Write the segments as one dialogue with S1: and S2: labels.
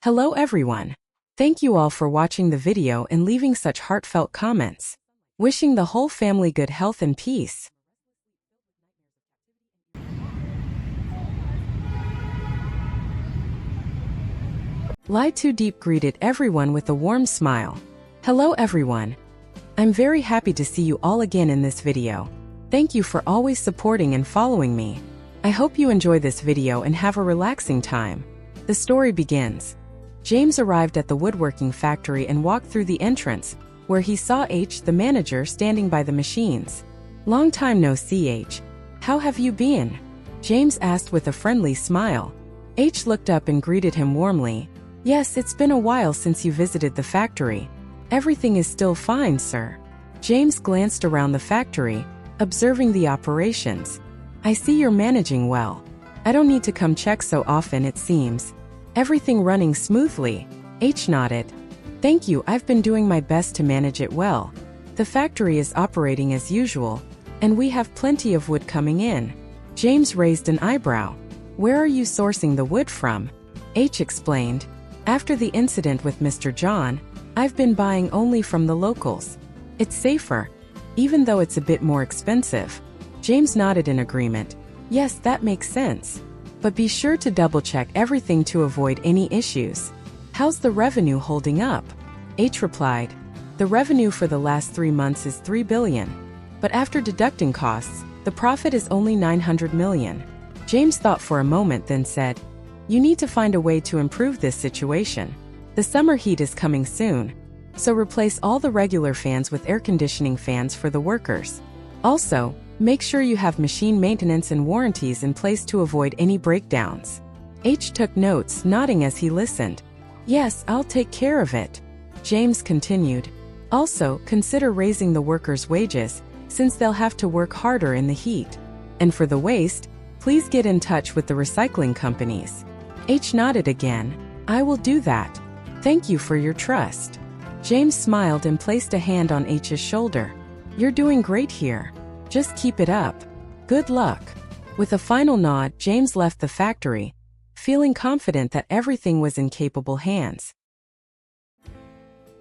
S1: Hello everyone. Thank you all for watching the video and leaving such heartfelt comments. Wishing the whole family good health and peace. Diep greeted everyone with a warm smile. Hello everyone. I'm very happy to see you all again in this video. Thank you for always supporting and following me. I hope you enjoy this video and have a relaxing time. The story begins. James arrived at the woodworking factory and walked through the entrance, where he saw H, the manager, standing by the machines. Long time no see, H. How have you been? James asked with a friendly smile. H looked up and greeted him warmly. Yes, it's been a while since you visited the factory. Everything is still fine, sir. James glanced around the factory, observing the operations. I see you're managing well. I don't need to come check so often, it seems. Everything running smoothly. H nodded. Thank you, I've been doing my best to manage it well. The factory is operating as usual, and we have plenty of wood coming in. James raised an eyebrow. Where are you sourcing the wood from? H explained. After the incident with Mr. John, I've been buying only from the locals. It's safer, even though it's a bit more expensive. James nodded in agreement. Yes, that makes sense. But be sure to double-check everything to avoid any issues. How's the revenue holding up? H replied. The revenue for the last 3 months is 3 billion. But after deducting costs, the profit is only 900 million. James thought for a moment, then said, You need to find a way to improve this situation. The summer heat is coming soon, so replace all the regular fans with air conditioning fans for the workers. Also, make sure you have machine maintenance and warranties in place to avoid any breakdowns. H took notes, nodding as he listened. Yes, I'll take care of it. James continued. Also, consider raising the workers' wages, since they'll have to work harder in the heat. And for the waste, please get in touch with the recycling companies. H nodded again. I will do that. Thank you for your trust. James smiled and placed a hand on H's shoulder. You're doing great here. Just keep it up. Good luck. With a final nod, James left the factory, feeling confident that everything was in capable hands.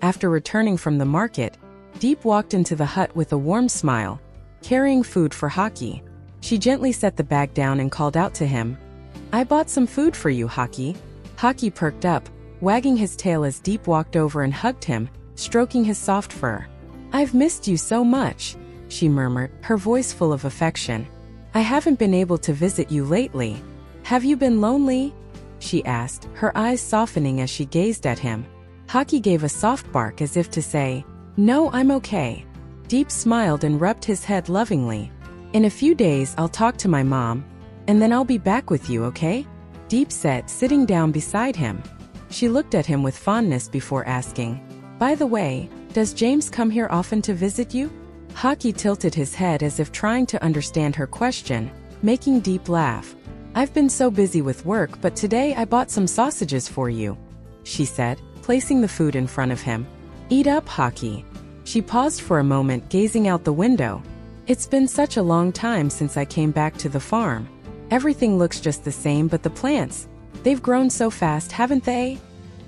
S1: After returning from the market, Diep walked into the hut with a warm smile, carrying food for Hockey. She gently set the bag down and called out to him. I bought some food for you, Hockey. Hockey perked up, wagging his tail as Diep walked over and hugged him, stroking his soft fur. I've missed you so much, she murmured, her voice full of affection. I haven't been able to visit you lately. Have you been lonely? She asked, her eyes softening as she gazed at him. Hockey gave a soft bark as if to say, No, I'm okay. Diep smiled and rubbed his head lovingly. In a few days I'll talk to my mom, and then I'll be back with you, okay? Diep said, sitting down beside him. She looked at him with fondness before asking, By the way, does James come here often to visit you? Hockey tilted his head as if trying to understand her question, making Diep laugh. I've been so busy with work, but today I bought some sausages for you, she said, placing the food in front of him. Eat up, Hockey. She paused for a moment, gazing out the window. It's been such a long time since I came back to the farm. Everything looks just the same, but the plants, they've grown so fast, haven't they?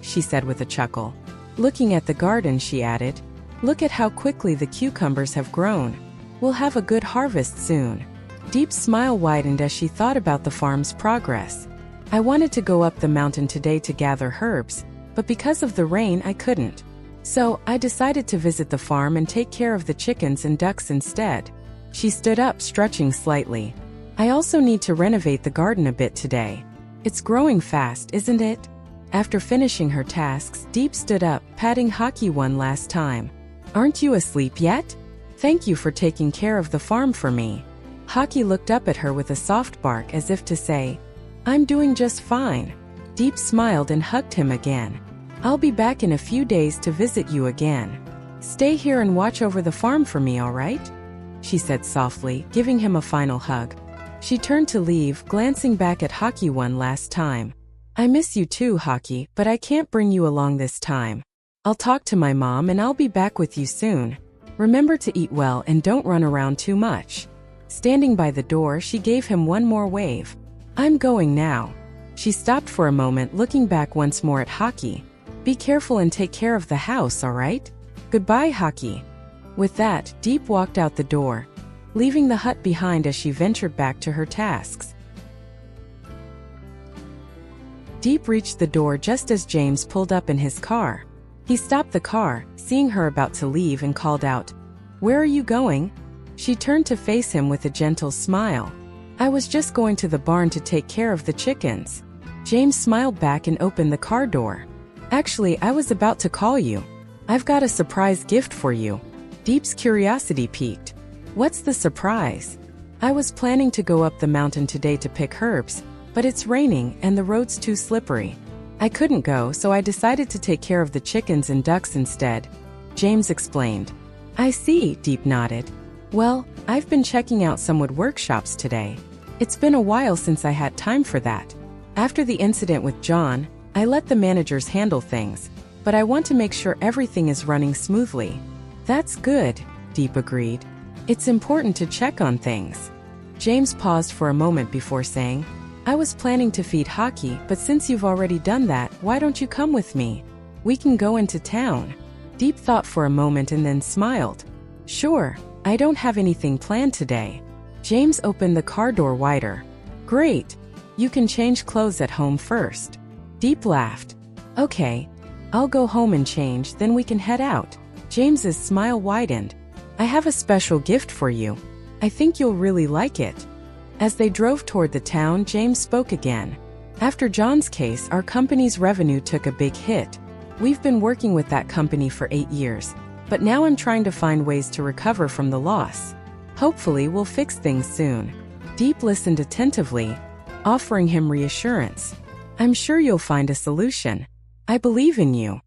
S1: She said with a chuckle. Looking at the garden, she added, Look at how quickly the cucumbers have grown. We'll have a good harvest soon. Diep's smile widened as she thought about the farm's progress. I wanted to go up the mountain today to gather herbs, but because of the rain I couldn't. So, I decided to visit the farm and take care of the chickens and ducks instead. She stood up, stretching slightly. I also need to renovate the garden a bit today. It's growing fast, isn't it? After finishing her tasks, Diep stood up, patting Hockey one last time. Aren't you asleep yet? Thank you for taking care of the farm for me. Hockey looked up at her with a soft bark as if to say, I'm doing just fine. Diep smiled and hugged him again. I'll be back in a few days to visit you again. Stay here and watch over the farm for me, all right? She said softly, giving him a final hug. She turned to leave, glancing back at Hockey one last time. I miss you too, Hockey, but I can't bring you along this time. I'll talk to my mom and I'll be back with you soon. Remember to eat well and don't run around too much. Standing by the door, she gave him one more wave. I'm going now. She stopped for a moment, looking back once more at Hockey. Be careful and take care of the house, all right? Goodbye, Hockey. With that, Diep walked out the door, leaving the hut behind as she ventured back to her tasks. Diep reached the door just as James pulled up in his car. He stopped the car, seeing her about to leave, and called out, "Where are you going?" She turned to face him with a gentle smile. "I was just going to the barn to take care of the chickens." James smiled back and opened the car door. "Actually, I was about to call you. I've got a surprise gift for you." Diep's curiosity piqued. "What's the surprise?" "I was planning to go up the mountain today to pick herbs, but it's raining and the road's too slippery. I couldn't go, so I decided to take care of the chickens and ducks instead," James explained. "I see," Diep nodded. "Well, I've been checking out some wood workshops today. It's been a while since I had time for that. After the incident with John, I let the managers handle things, but I want to make sure everything is running smoothly." "That's good," Diep agreed. "It's important to check on things." James paused for a moment before saying, "I was planning to feed Hockey, but since you've already done that, why don't you come with me? We can go into town." Diep thought for a moment and then smiled. "Sure, I don't have anything planned today." James opened the car door wider. "Great. You can change clothes at home first." Diep laughed. "Okay, I'll go home and change, then we can head out." James's smile widened. "I have a special gift for you. I think you'll really like it." As they drove toward the town, James spoke again. "After John's case, our company's revenue took a big hit. We've been working with that company for 8 years, but now I'm trying to find ways to recover from the loss. Hopefully, we'll fix things soon." Diep listened attentively, offering him reassurance. "I'm sure you'll find a solution. I believe in you."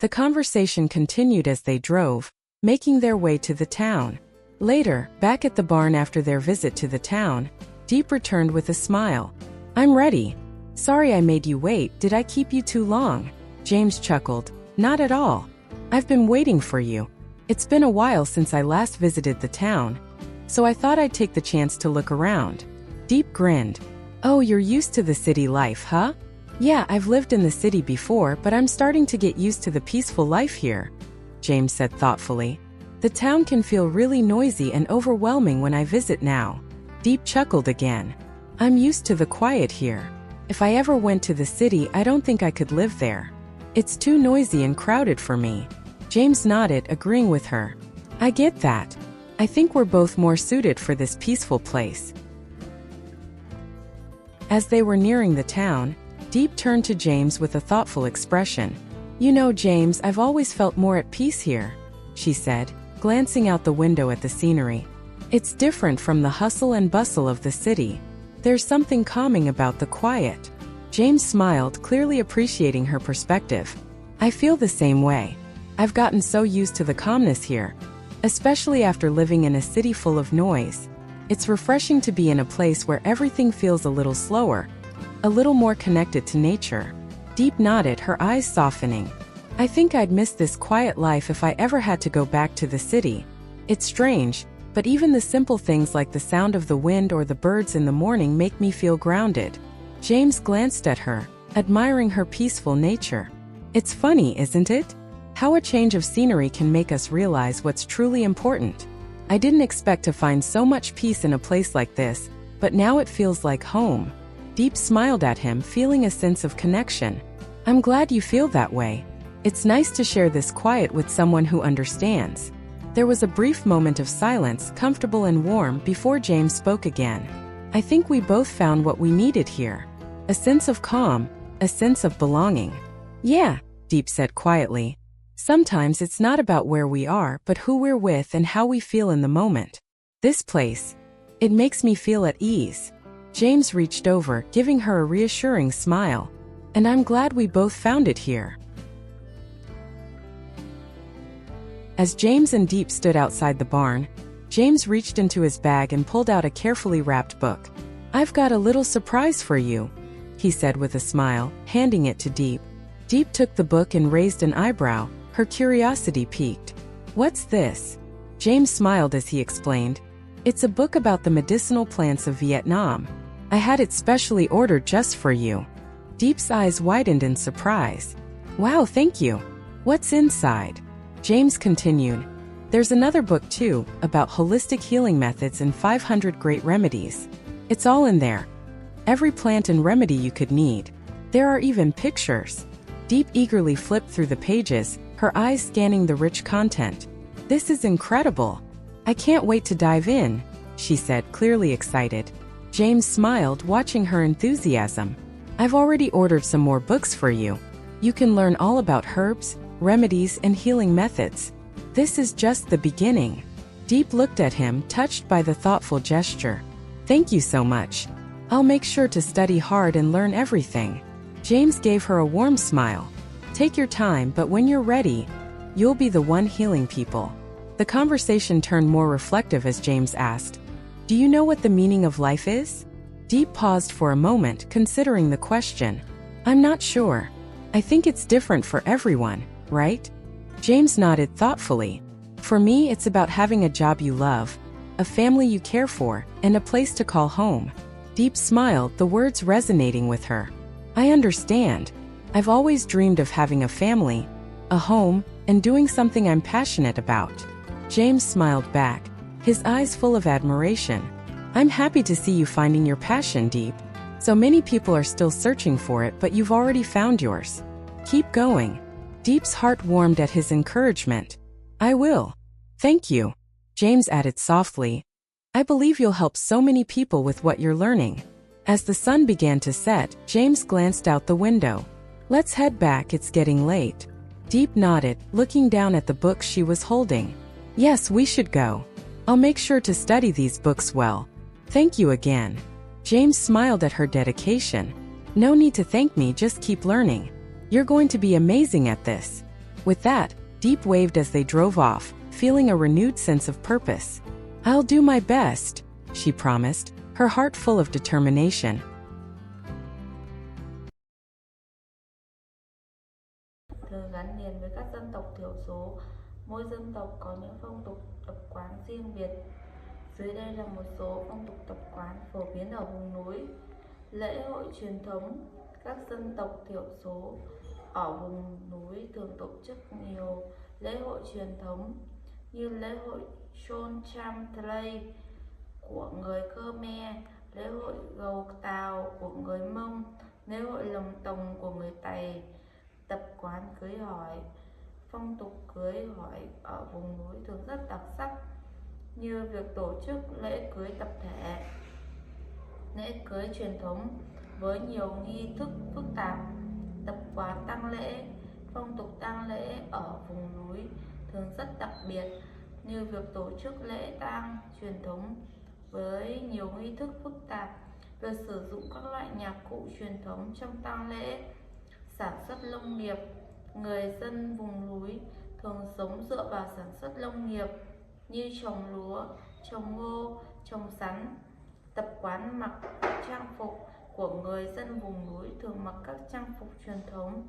S1: The conversation continued as they drove, making their way to the town. Later, back at the barn after their visit to the town, Diep returned with a smile. "I'm ready. Sorry I made you wait. Did I keep you too long?" James chuckled. "Not at all. I've been waiting for you. It's been a while since I last visited the town, so I thought I'd take the chance to look around." Diep grinned. "Oh, you're used to the city life, huh?" "Yeah, I've lived in the city before, but I'm starting to get used to the peaceful life here," James said thoughtfully. "The town can feel really noisy and overwhelming when I visit now." Diep chuckled again. "I'm used to the quiet here. If I ever went to the city, I don't think I could live there. It's too noisy and crowded for me." James nodded, agreeing with her. "I get that. I think we're both more suited for this peaceful place." As they were nearing the town, Diep turned to James with a thoughtful expression. "You know, James, I've always felt more at peace here," she said, glancing out the window at the scenery. "It's different from the hustle and bustle of the city. There's something calming about the quiet." James smiled, clearly appreciating her perspective. "I feel the same way. I've gotten so used to the calmness here, especially after living in a city full of noise. It's refreshing to be in a place where everything feels a little slower, a little more connected to nature." Diep nodded, her eyes softening. "I think I'd miss this quiet life if I ever had to go back to the city. It's strange, but even the simple things like the sound of the wind or the birds in the morning make me feel grounded." James glanced at her, admiring her peaceful nature. "It's funny, isn't it? How a change of scenery can make us realize what's truly important. I didn't expect to find so much peace in a place like this, but now it feels like home." Diep smiled at him, feeling a sense of connection. "I'm glad you feel that way. It's nice to share this quiet with someone who understands." There was a brief moment of silence, comfortable and warm, before James spoke again. "I think we both found what we needed here. A sense of calm, a sense of belonging." "Yeah," Diep said quietly. "Sometimes it's not about where we are, but who we're with and how we feel in the moment. This place, it makes me feel at ease." James reached over, giving her a reassuring smile. "And I'm glad we both found it here." As James and Diep stood outside the barn, James reached into his bag and pulled out a carefully wrapped book. "I've got a little surprise for you," he said with a smile, handing it to Diep. Diep took the book and raised an eyebrow, her curiosity piqued. "What's this?" James smiled as he explained. "It's a book about the medicinal plants of Vietnam. I had it specially ordered just for you." Deep's eyes widened in surprise. Wow, thank you. What's inside? James continued. There's another book too, about holistic healing methods and 500 great remedies. It's all in there. Every plant and remedy you could need. There are even pictures. Diep eagerly flipped through the pages, her eyes scanning the rich content. This is incredible. I can't wait to dive in, she said, clearly excited. James smiled, watching her enthusiasm. I've already ordered some more books for you. You can learn all about herbs, remedies, and healing methods. This is just the beginning. Diep looked at him, touched by the thoughtful gesture. Thank you so much. I'll make sure to study hard and learn everything. James gave her a warm smile. Take your time, but when you're ready, you'll be the one healing people. The conversation turned more reflective as James asked, do you know what the meaning of life is? Diep paused for a moment, considering the question. I'm not sure. I think it's different for everyone, right? James nodded thoughtfully. For me, it's about having a job you love, a family you care for, and a place to call home. Diep smiled, the words resonating with her. I understand. I've always dreamed of having a family, a home, and doing something I'm passionate about. James smiled back, his eyes full of admiration. I'm happy to see you finding your passion, Diep. So many people are still searching for it, but you've already found yours. Keep going. Diep's heart warmed at his encouragement. I will. Thank you. James added softly. I believe you'll help so many people with what you're learning. As the sun began to set, James glanced out the window. Let's head back, it's getting late. Diep nodded, looking down at the books she was holding. Yes, we should go. I'll make sure to study these books well. Thank you again. James smiled at her dedication. No need to thank me, just keep learning. You're going to be amazing at this. With that, Diep waved as they drove off, feeling a renewed sense of purpose. I'll do my best, she promised, her heart full of determination.
S2: Thường gắn liền với các dân tộc thiểu số, mỗi dân tộc có những phong tục tập quán riêng biệt. Dưới đây là một số phong tục tập quán phổ biến ở vùng núi. Lễ hội truyền thống. Các dân tộc thiểu số ở vùng núi thường tổ chức nhiều lễ hội truyền thống như lễ hội Chon Cham Thlay của người Khmer, lễ hội Gầu Tàu của người Mông, lễ hội Lồng Tồng của người Tày. Tập quán cưới hỏi. Phong tục cưới hỏi ở vùng núi thường rất đặc sắc, như việc tổ chức lễ cưới tập thể, lễ cưới truyền thống với nhiều nghi thức phức tạp. Tập quán tang lễ. Phong tục tang lễ ở vùng núi thường rất đặc biệt, như việc tổ chức lễ tang truyền thống với nhiều nghi thức phức tạp, việc sử dụng các loại nhạc cụ truyền thống trong tang lễ. Sản xuất nông nghiệp. Người dân vùng núi thường sống dựa vào sản xuất nông nghiệp như trồng lúa, trồng ngô, trồng sắn. Tập quán mặc trang phục của người dân vùng núi thường mặc các trang phục truyền thống